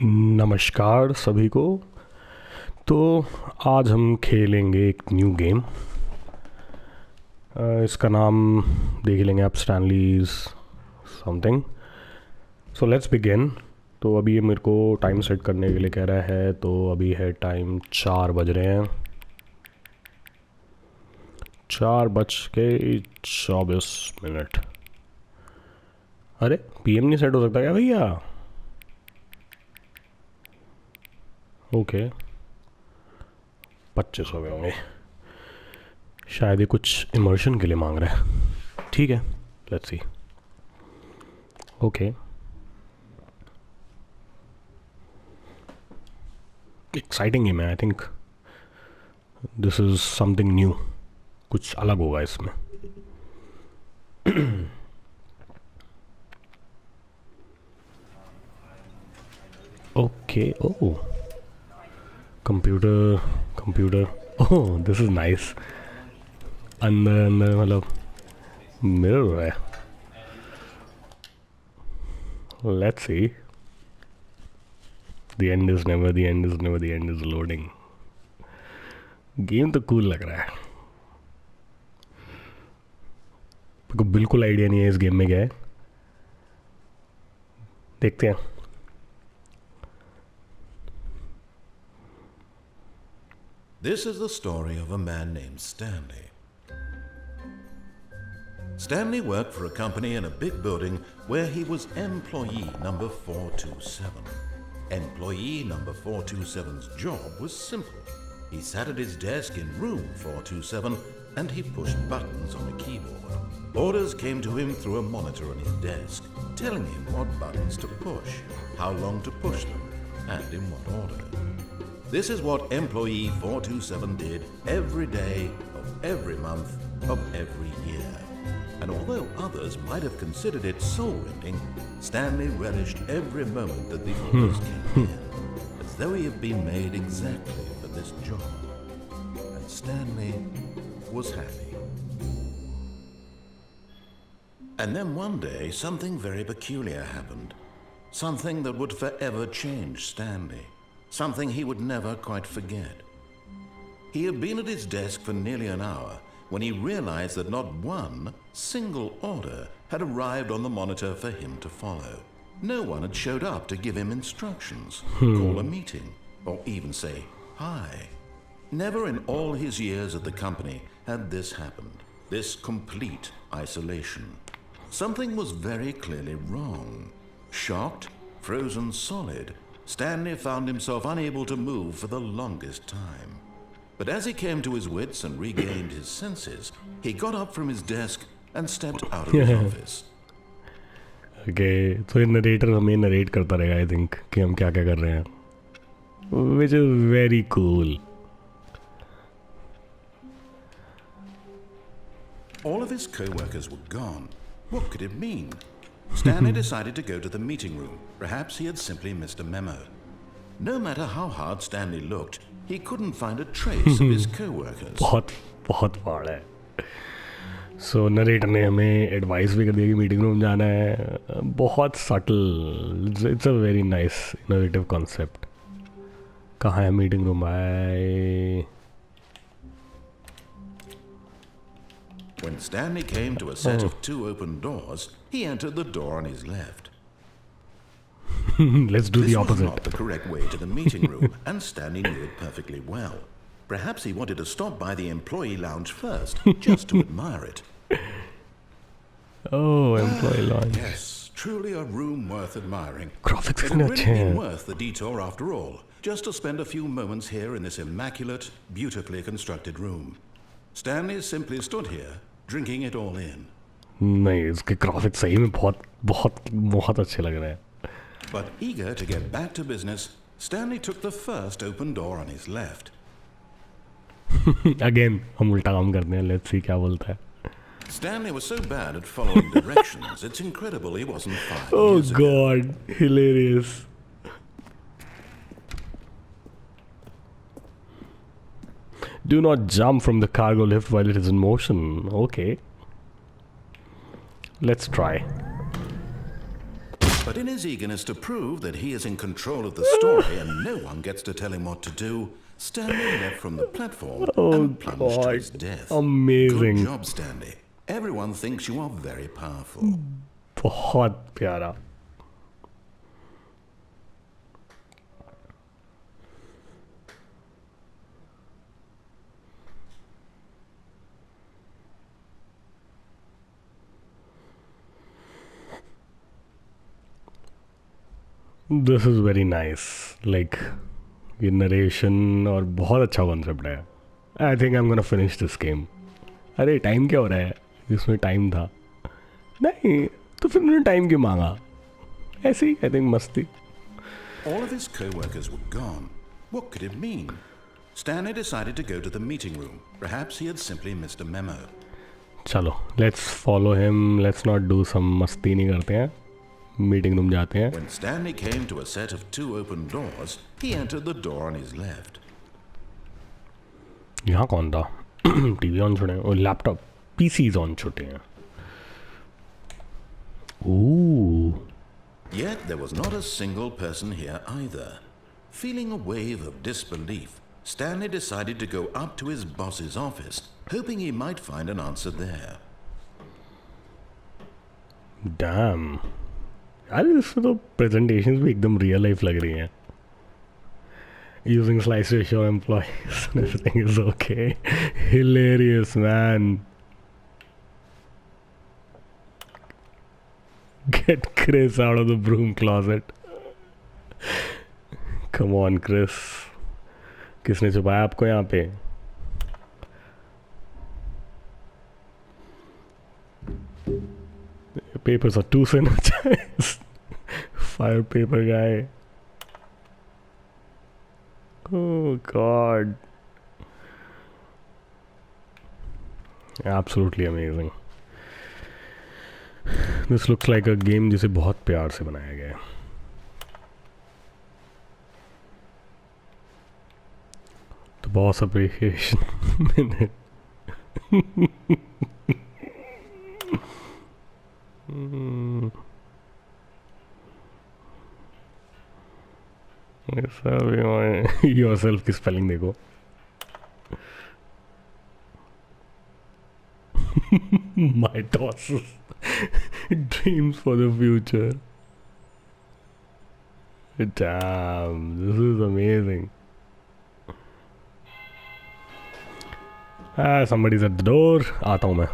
नमस्कार सभी को। तो आज हम खेलेंगे एक न्यू गेम। इसका नाम देख लेंगे आप, स्टैनलीज समथिंग। So let's begin. तो अभी ये मेरे को टाइम सेट करने के लिए कह रहा है, तो अभी है टाइम 4 बज रहे हैं, 4:24। अरे पीएम नहीं सेट हो सकता क्या भैया? ओके 25 हो गए होंगे शायद। ये कुछ इमर्शन के लिए मांग रहा है। ठीक है, let's see. Okay, exciting game है। I think this is something new, कुछ अलग होगा इसमें। Okay, oh computer computer, oh this is nice. अंदर अंदर मतलब मिरर है। Let's see. The end is never, the end is never, the end is loading. Game तो कूल लग रहा है। मेरे को बिल्कुल आइडिया नहीं है इस गेम में क्या है। देखते हैं। This is the story of a man named Stanley. Stanley worked for a company in a big building where he was employee number 427. Employee number 427's job was simple. He sat at his desk in room 427 and he pushed buttons on a keyboard. Orders came to him through a monitor on his desk, telling him what buttons to push, how long to push them, and in what order. This is what employee 427 did every day of every month of every year. And although others might have considered it soul-rending, Stanley relished every moment that the orders came in, as though he had been made exactly for this job. And Stanley was happy. And then one day, something very peculiar happened. Something that would forever change Stanley. Something he would never quite forget. He had been at his desk for nearly an hour when he realized that not one single order had arrived on the monitor for him to follow. No one had showed up to give him instructions, call a meeting, or even say hi. Never in all his years at the company had this happened, this complete isolation. Something was very clearly wrong. Shocked, frozen solid, Stanley found himself unable to move for the longest time. But as he came to his wits and regained his senses, he got up from his desk and stepped out of his office. Okay, तो ये narrator हमें narrate करता रहेगा I think कि हम क्या क्या कर रहे हैं, which is very cool. All of his co-workers were gone. What could it mean? Stanley decided to go to the meeting room. Perhaps he had simply missed a memo. No matter how hard Stanley looked, he couldn't find a trace of his co-workers. बहुत फाड़ है। सो narrator ने हमें advice भी कर दिया कि meeting room जाना है। बहुत subtle, it's a very nice innovative concept. कहाँ है मीटिंग रूम? आए When Stanley came to a set of 2 open doors, he entered the door on his left. Let's do the opposite. This was not the correct way to the meeting room, and Stanley knew it perfectly well. Perhaps he wanted to stop by the employee lounge first, just to admire it. Oh, employee lounge. Yes, truly a room worth admiring. Graphics It इतने had अच्छे really हैं। been worth the detour after all, just to spend a few moments here in this immaculate, beautifully constructed room. Stanley simply stood here, drinking it all in. नहीं, इसके graphics सही में बहुत बहुत बहुत अच्छे लग रहे हैं। But eager to get back to business, Stanley took the first open door on his left. Again, हम उल्टा काम करते हैं। Let's see क्या बोलता है। Stanley was so bad at following directions, it's incredible he wasn't 5 Oh years ago. God, hilarious. Do not jump from the cargo lift while it is in motion. Okay. Let's try. But But in his eagerness to prove that he is in control of the story and no one gets to tell him what to do, Stanley leapt from the platform and plunged to his death. Amazing. Good job, Stanley. Everyone thinks you are very powerful. बहुत प्यारा. This is very nice. Like ये narration और बहुत अच्छा concept है. I think I am gonna finish this game. अरे time क्या हो रहा है? इसमें टाइम था नहीं तो फिर उन्होंने टाइम क्यों मांगा? ऐसे ही आई थिंक मस्ती. All of his co-workers were gone. What could it mean? Stanley decided to go to the meeting room. Perhaps he had simply missed a memo. चलो let's follow him. Let's not do some मस्ती नहीं करते हैं. Meeting room जाते हैं. When Stanley came to a set of 2 open doors, he entered the door on his left. यहाँ कौन था? टीवी ऑन छोड़े और लैपटॉप पीसीज ऑन छोटे हैं. Ooh. Yet there was not a single person here either. Feeling a wave of disbelief, Stanley decided to go up to his boss's office, hoping he might find an answer there. Damn. यार इसमें तो presentations भी एकदम real life लग रही हैं. Using slice to show employees everything is okay. Hilarious, man. Get Chris out of the broom closet. Come on, Chris. किसने छुपाया आपको यहाँ पे? Papers are too sanitized. Fire paper guy. Oh God. Absolutely amazing. This looks like a game जिसे बहुत प्यार से बनाया गया है. The boss appreciation minute. yourself की spelling देखो. My tosses. Dreams for the future. Damn, this is amazing. Somebody's at the door. आता हूँ मैं.